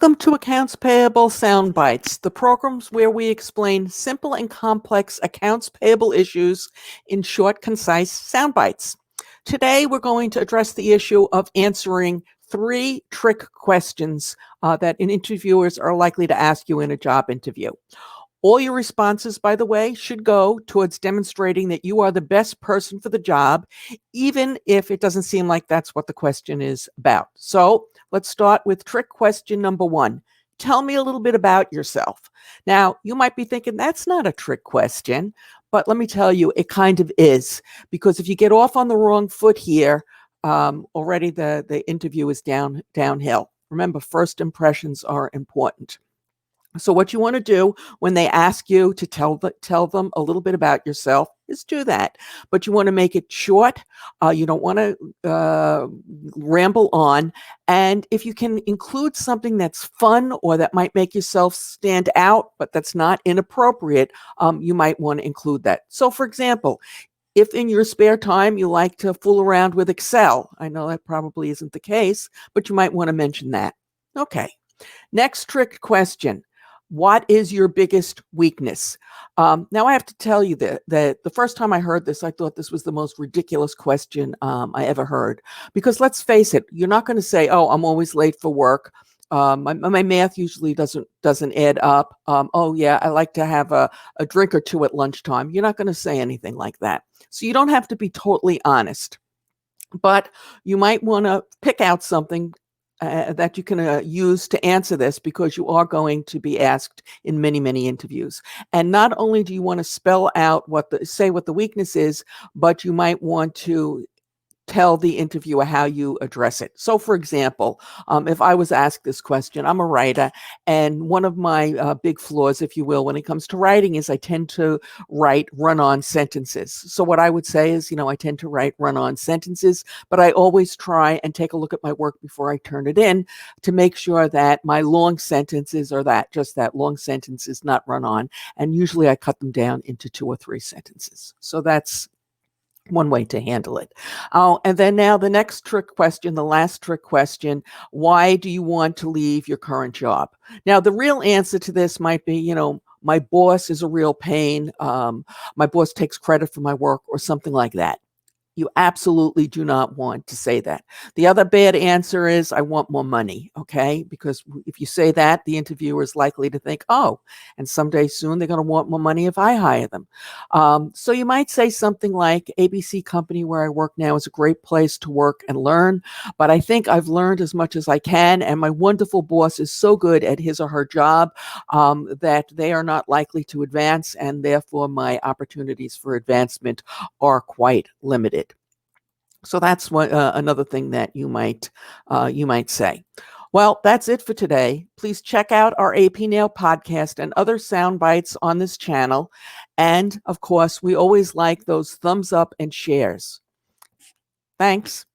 Welcome to Accounts Payable Sound Bites, the programs where we explain simple and complex accounts payable issues in short, concise sound bites. Today, we're going to address the issue of answering 3 trick questions that interviewers are likely to ask you in a job interview. All your responses, by the way, should go towards demonstrating that you are the best person for the job, even if it doesn't seem like that's what the question is about. So let's start with trick question number 1. Tell me a little bit about yourself. Now, you might be thinking that's not a trick question, but let me tell you, it kind of is. Because if you get off on the wrong foot here, already the interview is downhill. Remember, first impressions are important. So what you want to do when they ask you to tell them a little bit about yourself is do that. But you want to make it short. You don't want to ramble on. And if you can include something that's fun or that might make yourself stand out, but that's not inappropriate, you might want to include that. So for example, if in your spare time you like to fool around with Excel, I know that probably isn't the case, but you might want to mention that. Okay. Next trick question. What is your biggest weakness? Now, I have to tell you that the first time I heard this, I thought this was the most ridiculous question I ever heard. Because let's face it, you're not going to say, "Oh, I'm always late for work. My math usually doesn't add up. Oh, yeah, I like to have a drink or two at lunchtime." You're not going to say anything like that. So you don't have to be totally honest. But you might want to pick out something that you can use to answer this, because you are going to be asked in many, many interviews. And not only do you want to spell out say what the weakness is, but you might want to tell the interviewer how you address it. So for example, if I was asked this question, I'm a writer, and one of my big flaws, if you will, when it comes to writing is I tend to write run-on sentences. So what I would say is, I tend to write run-on sentences, but I always try and take a look at my work before I turn it in to make sure that my long sentences are just that long sentences, not run-on. And usually I cut them down into 2 or 3 sentences. So that's one way to handle it. Oh, and then now the next trick question, the last trick question, why do you want to leave your current job? Now, the real answer to this might be, my boss is a real pain. My boss takes credit for my work or something like that. You absolutely do not want to say that. The other bad answer is, I want more money, okay? Because if you say that, the interviewer is likely to think, oh, and someday soon they're going to want more money if I hire them. So you might say something like, ABC company where I work now is a great place to work and learn, but I think I've learned as much as I can, and my wonderful boss is so good at his or her job that they are not likely to advance, and therefore my opportunities for advancement are quite limited. So that's another thing that you might say. Well, that's it for today. Please check out our AP Nail podcast and other sound bites on this channel. And of course, we always like those thumbs up and shares. Thanks.